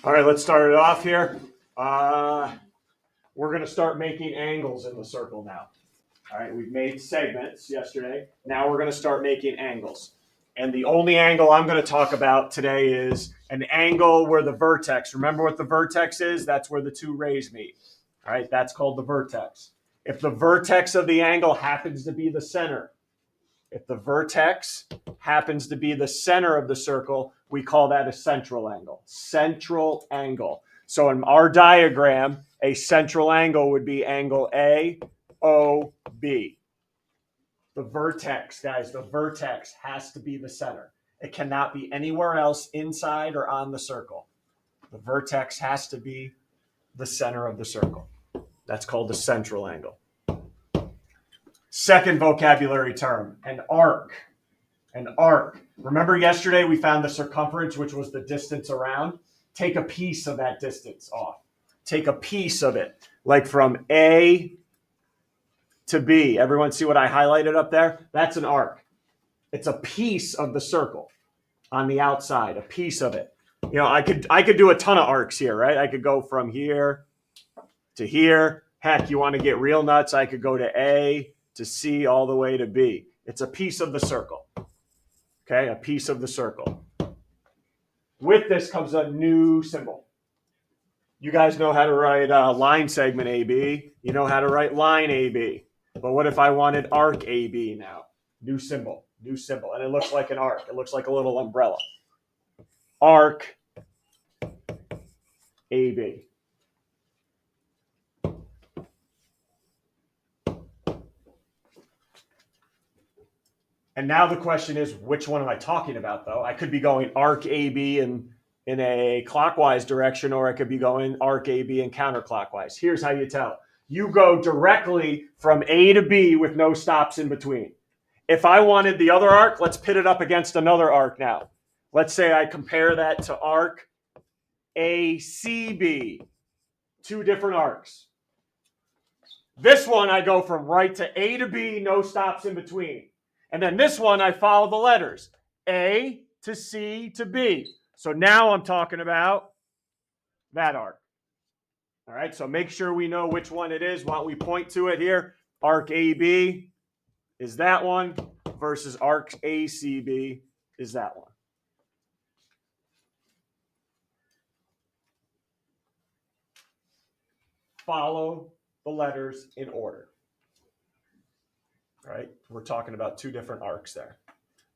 All right, let's start it off here. We're going to start making angles in the circle now. All right, we've made segments yesterday. Now we're going to start making angles. And the only angle I'm going to talk about today is an angle where the vertex, remember what the vertex is? That's where the two rays meet. All right, that's called the vertex. If the vertex of the angle happens to be the center, if the vertex happens to be the center of the circle, we call that a central angle. Central angle. So in our diagram, a central angle would be angle AOB. The vertex, guys, the vertex has to be the center. It cannot be anywhere else inside or on the circle. The vertex has to be the center of the circle. That's called the central angle. Second vocabulary term, an arc. An arc. Remember yesterday we found the circumference, which was the distance around? Take a piece of that distance off. Take a piece of it, like from A to B. Everyone see what I highlighted up there? That's an arc. It's a piece of the circle on the outside, a piece of it. You know, I could do a ton of arcs here, right? I could go from here to here. Heck, you want to get real nuts? I could go to A to C all the way to B. It's a piece of the circle. Okay, a piece of the circle. With this comes a new symbol. You guys know how to write line segment AB. You know how to write line AB. But what if I wanted arc AB now? New symbol, new symbol. And it looks like an arc. It looks like a little umbrella. Arc AB. And now the question is, which one am I talking about, though? I could be going arc AB in a clockwise direction, or I could be going arc AB in counterclockwise. Here's how you tell. You go directly from A to B with no stops in between. If I wanted the other arc, let's pit it up against another arc now. Let's say I compare that to arc ACB. Two different arcs. This one, I go from right to A to B, no stops in between. And then this one, I follow the letters, A to C to B. So now I'm talking about that arc. All right, so make sure we know which one it is. Why don't we point to it here? Arc AB is that one versus arc ACB is that one. Follow the letters in order. Right? We're talking about two different arcs there.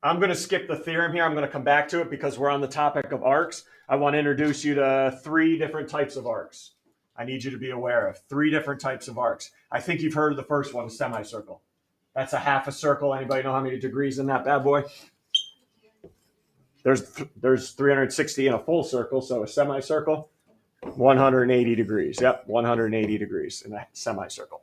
I'm going to skip the theorem here. I'm going to come back to it because we're on the topic of arcs. I want to introduce you to three different types of arcs. I need you to be aware of three different types of arcs. I think you've heard of the first one, a semicircle. That's a half a circle. Anybody know how many degrees in that bad boy? There's 360 in a full circle, so a semicircle, 180 degrees. Yep, 180 degrees in a semicircle.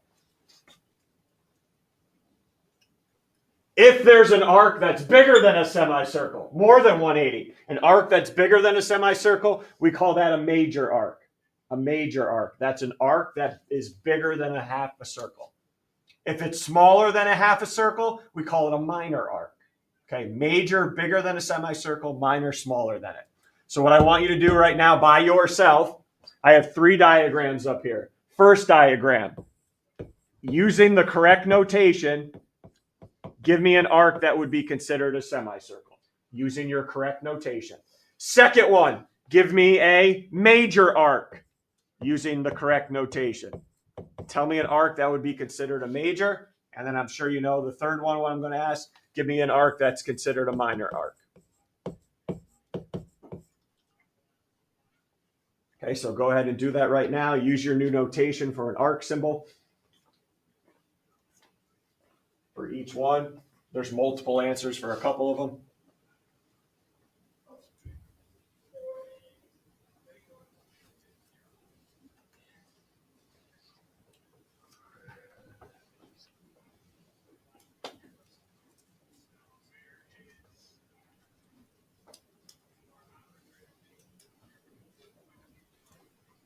If there's an arc that's bigger than a semicircle, more than 180, an arc that's bigger than a semicircle, we call that a major arc. A major arc. That's an arc that is bigger than a half a circle. If it's smaller than a half a circle, we call it a minor arc. Okay, major, bigger than a semicircle, minor, smaller than it. So what I want you to do right now by yourself, I have three diagrams up here. First diagram, using the correct notation, give me an arc that would be considered a semicircle, using your correct notation. Second one, give me a major arc, using the correct notation. Tell me an arc that would be considered a major, and then I'm sure you know the third one, what I'm going to ask, give me an arc that's considered a minor arc. Okay, so go ahead and do that right now. Use your new notation for an arc symbol. For each one, there's multiple answers for a couple of them.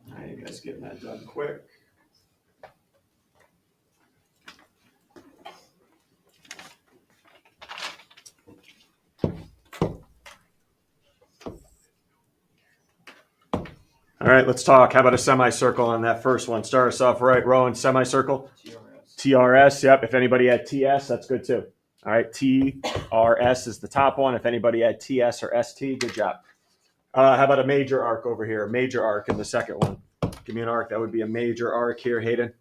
All right, you guys getting that done quick. All right, let's talk. How about a semicircle on that first one? Start us off right. Rowan, semicircle. TRS. Yep. If anybody had TS, that's good too. All right. TRS is the top one. If anybody had TS or ST, good job. How about a major arc over here? Major arc in the second one. Give me an arc. That would be a major arc here, Hayden.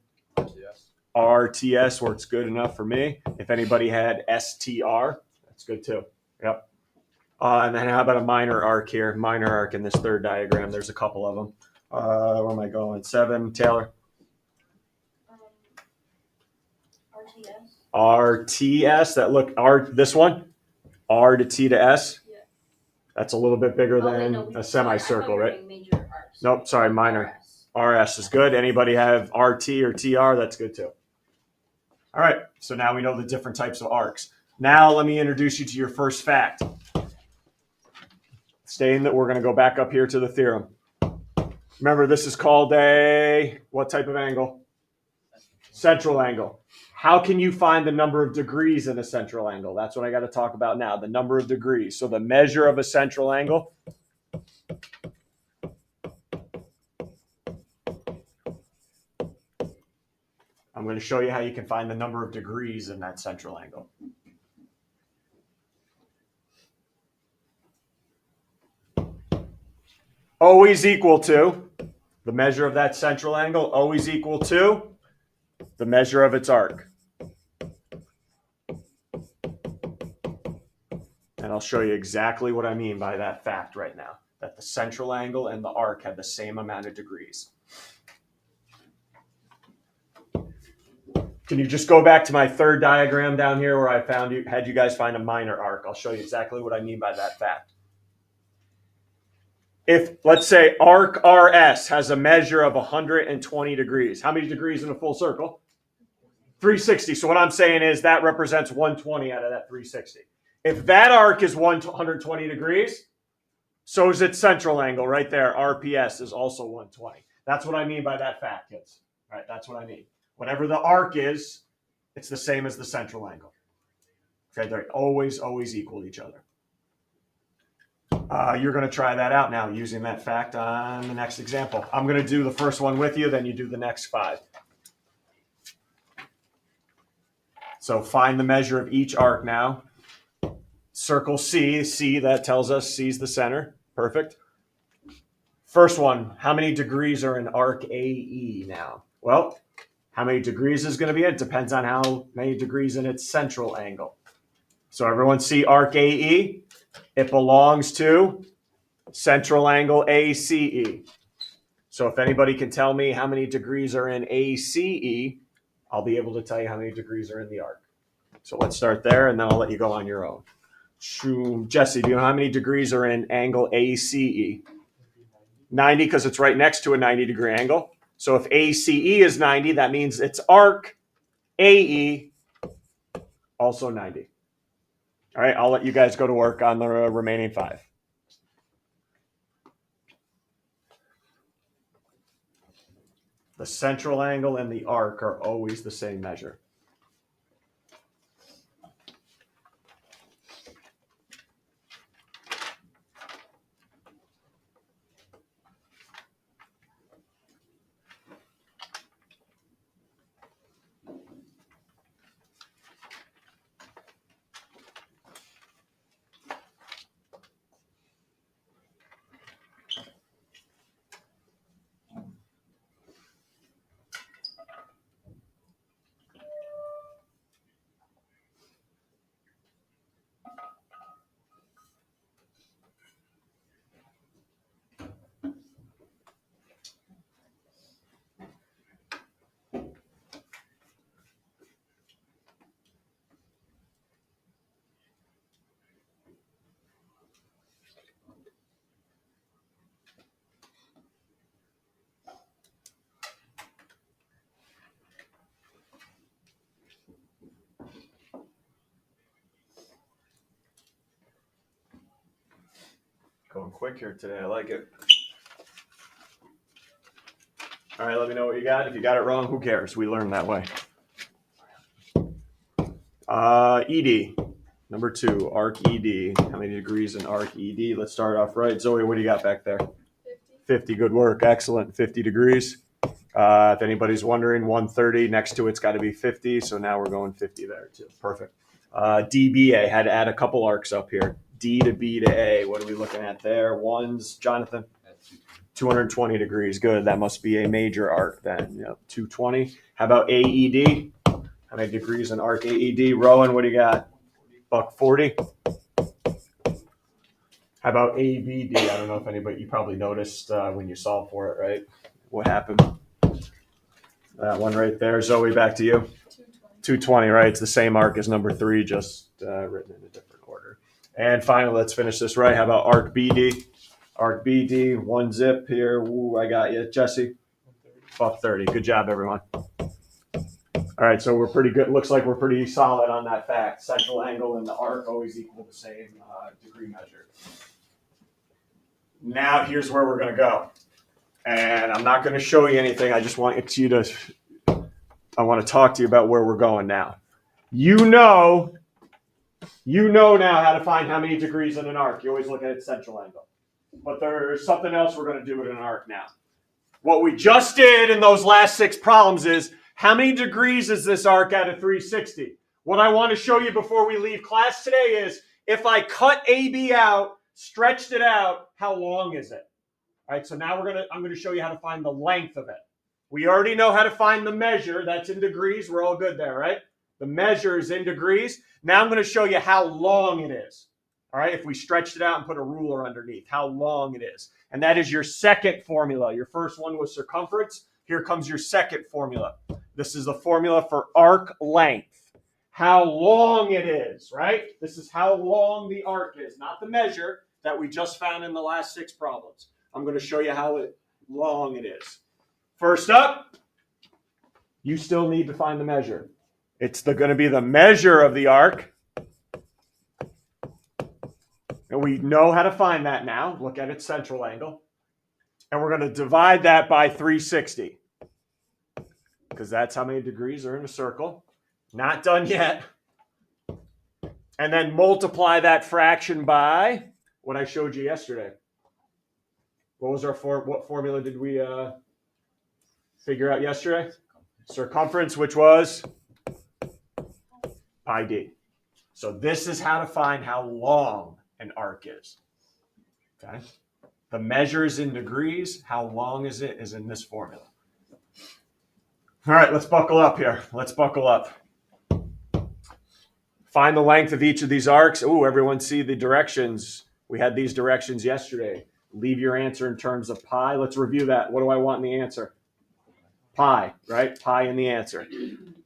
RTS works good enough for me. If anybody had STR, that's good too. Yep. And then how about a minor arc here? Minor arc in this third diagram. There's a couple of them. Where am I going? 7, Taylor. RTS. That look this one. R to T to S. Yeah. That's a little bit bigger than a semicircle, right? Nope. Sorry, minor. RS is good. Anybody have RT or TR? That's good too. All right. So now we know the different types of arcs. Now let me introduce you to your first fact. Staying that we're going to go back up here to the theorem. Remember, this is called a what type of angle? Central angle. How can you find the number of degrees in a central angle? That's what I got to talk about now, the number of degrees. So the measure of a central angle. I'm going to show you how you can find the number of degrees in that central angle. Always equal to the measure of that central angle, always equal to the measure of its arc. And I'll show you exactly what I mean by that fact right now, that the central angle and the arc have the same amount of degrees. Can you just go back to my third diagram down here where I had you guys find a minor arc? I'll show you exactly what I mean by that fact. If, let's say, arc RS has a measure of 120 degrees, how many degrees in a full circle? 360. So what I'm saying is that represents 120 out of that 360. If that arc is 120 degrees, so is its central angle right there. RPS is also 120. That's what I mean by that fact, kids. All right, that's what I mean. Whatever the arc is, it's the same as the central angle. Okay, they're always equal to each other. You're going to try that out now using that fact on the next example. I'm going to do the first one with you, then you do the next 5. So find the measure of each arc now. Circle C, that tells us C is the center. Perfect. First one, how many degrees are in arc AE now? Well, how many degrees is going to be? It depends on how many degrees in its central angle. So everyone see arc AE? It belongs to central angle ACE. So if anybody can tell me how many degrees are in ACE, I'll be able to tell you how many degrees are in the arc. So let's start there, and then I'll let you go on your own. Jesse, do you know how many degrees are in angle ACE? 90, because it's right next to a 90-degree angle. So if ACE is 90, that means its arc AE also 90. All right, I'll let you guys go to work on the remaining 5. The central angle and the arc are always the same measure. Going quick here today. I like it. All right, let me know what you got. If you got it wrong, who cares? We learn that way. ED, number 2, arc ED. How many degrees in arc ED? Let's start off right. Zoe, what do you got back there? 50, good work. Excellent. 50 degrees. If anybody's wondering, 130 next to it's got to be 50. So now we're going 50 there too. Perfect. DBA had to add a couple arcs up here. D to B to A. What are we looking at there? Ones, Jonathan? 220 degrees. Good. That must be a major arc then. Yep. 220. How about AED? How many degrees in arc AED? Rowan, what do you got? Buck 40. How about ABD? I don't know if anybody, you probably noticed when you solved for it, right? What happened? That one right there. Zoe, back to you. 220, right? It's the same arc as number 3, just written in a different order. And finally, let's finish this right. How about arc BD? Arc BD, one zip here. Ooh, I got you. Jesse? Buck 30. Good job, everyone. All right, so we're pretty good. Looks like we're pretty solid on that fact. Central angle and the arc always equal the same degree measure. Now here's where we're going to go. And I'm not going to show you anything. I just want you to, I want to talk to you about where we're going now. You know now how to find how many degrees in an arc. You always look at its central angle. But there's something else we're going to do with an arc now. What we just did in those last 6 problems is, how many degrees is this arc at a 360? What I want to show you before we leave class today is, if I cut AB out, stretched it out, how long is it? All right, so now I'm going to show you how to find the length of it. We already know how to find the measure. That's in degrees. We're all good there, right? The measure is in degrees. Now I'm going to show you how long it is. All right, if we stretched it out and put a ruler underneath, how long it is. And that is your second formula. Your first one was circumference. Here comes your second formula. This is the formula for arc length. How long it is, right? This is how long the arc is, not the measure that we just found in the last 6 problems. I'm going to show you how long it is. First up, you still need to find the measure. It's going to be the measure of the arc. And we know how to find that now. Look at its central angle. And we're going to divide that by 360. Because that's how many degrees are in a circle. Not done yet. And then multiply that fraction by what I showed you yesterday. What was what formula did we figure out yesterday? Circumference, which was pi d. So this is how to find how long an arc is. Okay. The measure is in degrees. How long is it is in this formula. All right, let's buckle up here. Let's buckle up. Find the length of each of these arcs. Ooh, everyone see the directions. We had these directions yesterday. Leave your answer in terms of pi. Let's review that. What do I want in the answer? Pi, right? Pi in the answer.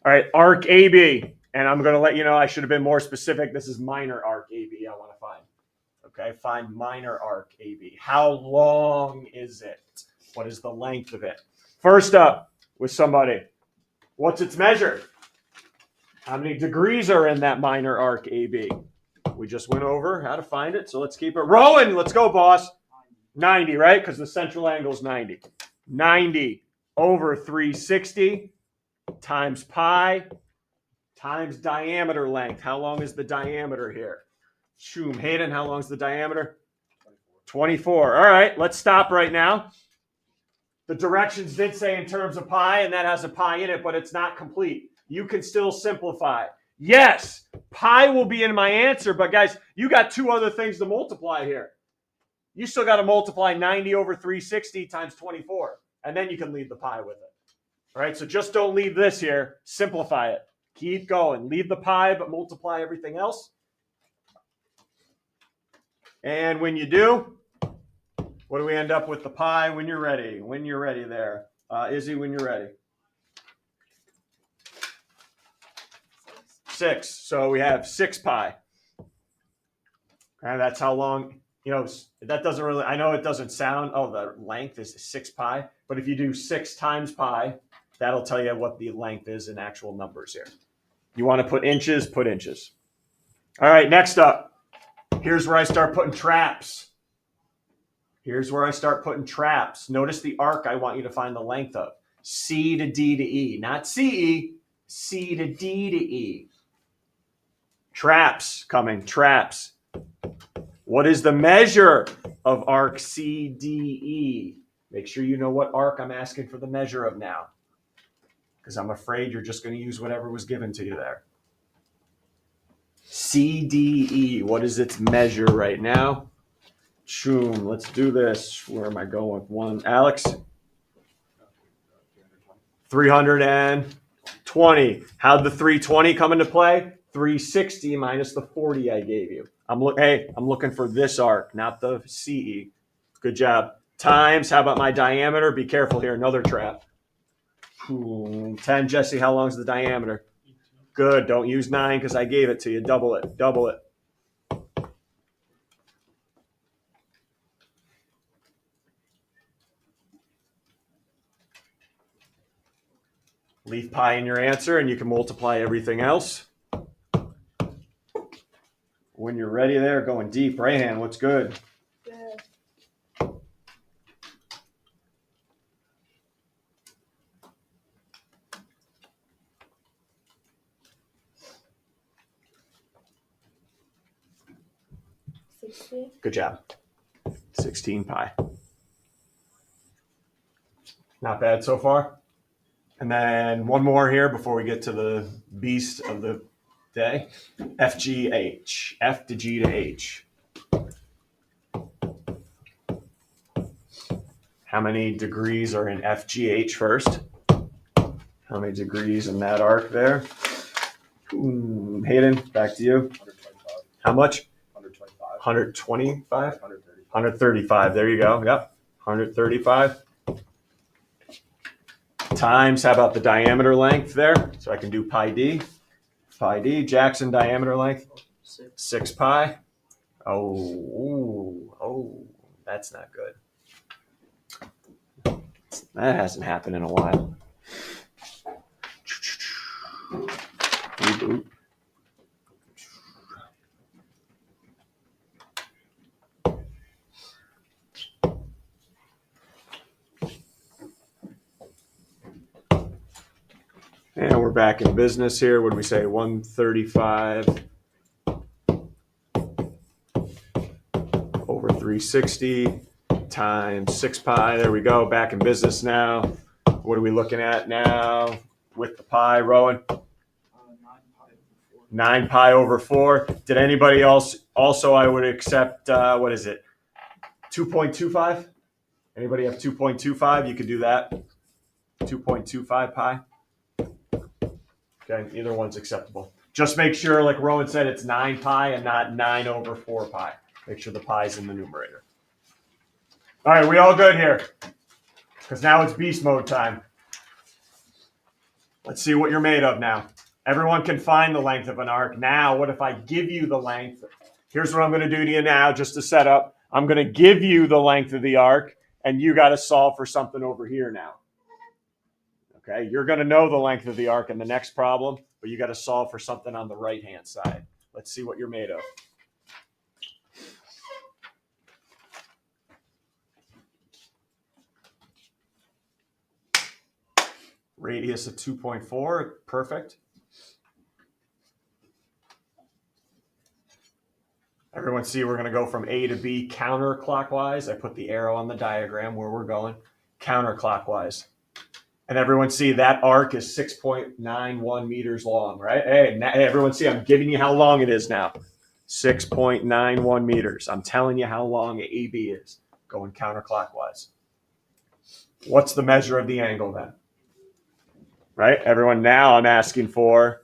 All right, arc AB. And I'm going to let you know I should have been more specific. This is minor arc AB I want to find. Okay, find minor arc AB. How long is it? What is the length of it? First up with somebody. What's its measure? How many degrees are in that minor arc AB? We just went over how to find it, so let's keep it. Rowan, let's go, boss. 90, right? Because the central angle is 90. 90 over 360 times pi times diameter length. How long is the diameter here? Shoom, Hayden, how long is the diameter? 24. All right, let's stop right now. The directions did say in terms of pi, and that has a pi in it, but it's not complete. You can still simplify. Yes, pi will be in my answer, but guys, you got 2 other things to multiply here. You still got to multiply 90 over 360 times 24, and then you can leave the pi with it. All right, so just don't leave this here. Simplify it. Keep going. Leave the pi, but multiply everything else. And when you do, what do we end up with the pi when you're ready? When you're ready there. Izzy, when you're ready. 6. So we have 6 pi. And that's how long, that doesn't really, I know it doesn't sound, the length is 6 pi. But if you do 6 times pi, that'll tell you what the length is in actual numbers here. You want to put inches, put inches. All right, next up. Here's where I start putting traps. Here's where I start putting traps. Notice the arc I want you to find the length of. C to D to E. Not CE, C to D to E. Traps coming, traps. What is the measure of arc CDE? Make sure you know what arc I'm asking for the measure of now, because I'm afraid you're just going to use whatever was given to you there. CDE, what is its measure right now? Choom, let's do this. Where am I going with one? Alex? 320. How'd the 320 come into play? 360 minus the 40 I gave you. I'm looking for this arc, not the CE. Good job. Times, how about my diameter? Be careful here, another trap. 10, Jesse, how long is the diameter? Good, don't use 9 because I gave it to you. Double it, double it. Leave pi in your answer and you can multiply everything else. When you're ready there, going deep. Rayhan, what's good? Good. Good job. 16 pi. Not bad so far. And then one more here before we get to the beast of the day. FGH. F to G to H. How many degrees are in FGH first? How many degrees in that arc there? Hayden, back to you. 125. How much? 125. 125? 130. 135. There you go. Yep. 135. Times, how about the diameter length there? So I can do pi d. Pi d. Jackson, diameter length? 6 pi. Oh, that's not good. That hasn't happened in a while. Reboot. And we're back in business here. What did we say? 135 over 360 times 6 pi. There we go. Back in business now. What are we looking at now with the pi, Rowan? 9 pi over 4. Did anybody else? Also, I would accept, what is it? 2.25? Anybody have 2.25? You could do that. 2.25 pi. Okay, either one's acceptable. Just make sure, like Rowan said, it's 9 pi and not 9 over 4 pi. Make sure the pi's in the numerator. All right, we all good here? Because now it's beast mode time. Let's see what you're made of now. Everyone can find the length of an arc. Now, what if I give you the length? Here's what I'm going to do to you now, just to set up. I'm going to give you the length of the arc, and you got to solve for something over here now. Okay, you're going to know the length of the arc in the next problem, but you got to solve for something on the right-hand side. Let's see what you're made of. Radius of 2.4, perfect. Everyone see we're going to go from A to B counterclockwise. I put the arrow on the diagram where we're going counterclockwise. And everyone see that arc is 6.91 meters long, right? Hey, everyone see I'm giving you how long it is now. 6.91 meters. I'm telling you how long AB is going counterclockwise. What's the measure of the angle then? Right? Everyone, now I'm asking for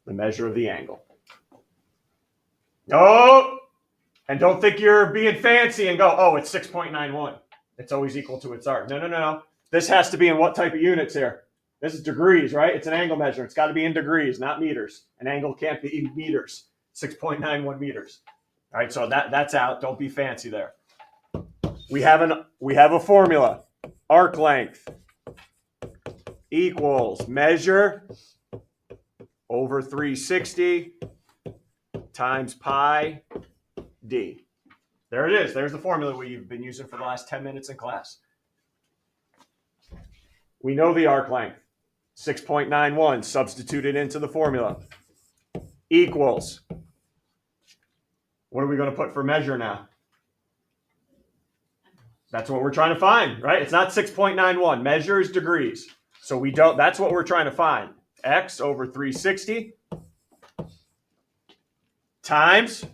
the measure of the angle. Oh, and don't think you're being fancy and go, oh, it's 6.91. It's always equal to its arc. No. This has to be in what type of units here? This is degrees, right? It's an angle measure. It's got to be in degrees, not meters. An angle can't be in meters. 6.91 meters. All right, so that's out. Don't be fancy there. We have a formula. Arc length equals measure over 360 times pi d. There it is. There's the formula we've been using for the last 10 minutes in class. We know the arc length, 6.91, substituted into the formula, equals. What are we going to put for measure now? That's what we're trying to find, right? It's not 6.91. Measure is degrees. So we don't, that's what we're trying to find. X over 360 times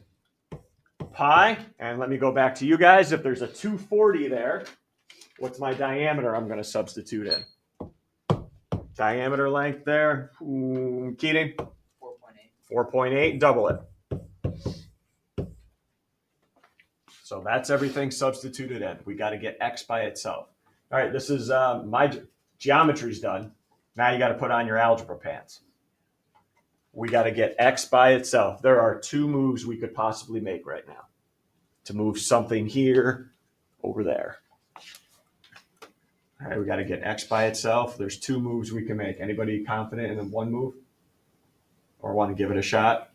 pi. And let me go back to you guys. If there's a 240 there, what's my diameter I'm going to substitute in? Diameter length there. Keating? 4.8. 4.8, double it. So that's everything substituted in. We got to get X by itself. All right, this is my geometry's done. Now you got to put on your algebra pants. We got to get X by itself. There are two moves we could possibly make right now to move something here over there. All right, we got to get X by itself. There's two moves we can make. Anybody confident in one move? Or want to give it a shot?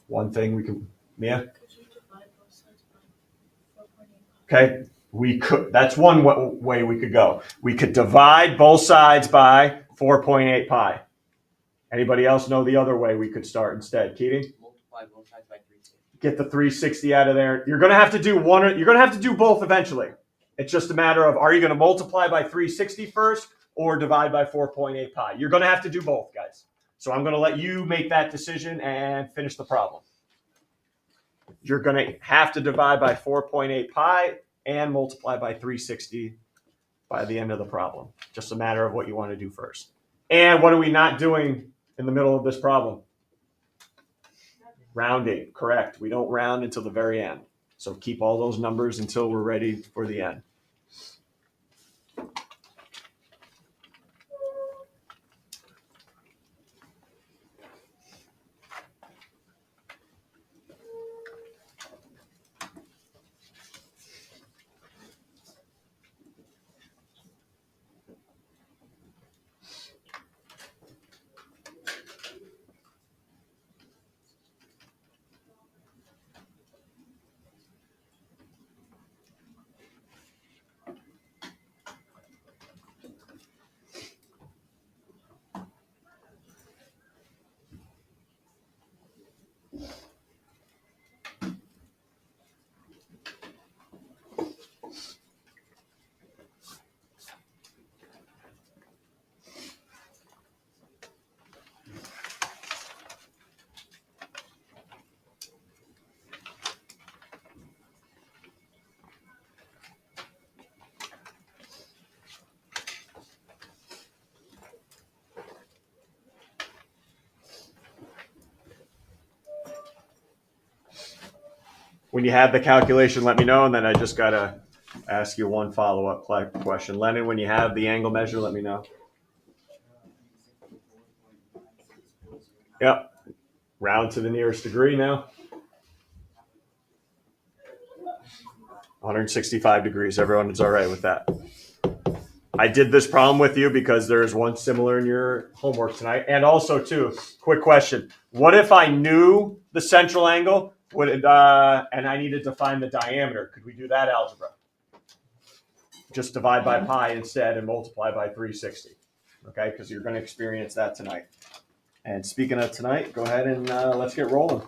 One thing we can, Mia? Could you divide both sides by 4.8? Okay, we could. That's one way we could go. We could divide both sides by 4.8 pi. Anybody else know the other way we could start instead? Keating? Multiply both sides by 360. Get the 360 out of there. You're going to have to do one. You're going to have to do both eventually. It's just a matter of, are you going to multiply by 360 first or divide by 4.8 pi? You're going to have to do both, guys. So I'm going to let you make that decision and finish the problem. You're going to have to divide by 4.8 pi and multiply by 360 by the end of the problem. Just a matter of what you want to do first. And what are we not doing in the middle of this problem? Rounding, correct. We don't round until the very end. So keep all those numbers until we're ready for the end. When you have the calculation, let me know, and then I just got to ask you one follow-up question. Lennon, when you have the angle measure, let me know. Yep. Round to the nearest degree now. 165 degrees. Everyone is all right with that. I did this problem with you because there's one similar in your homework tonight. And also, too, quick question. What if I knew the central angle and I needed to find the diameter? Could we do that algebra? Just divide by pi instead and multiply by 360. Okay, because you're going to experience that tonight. And speaking of tonight, go ahead and let's get rolling.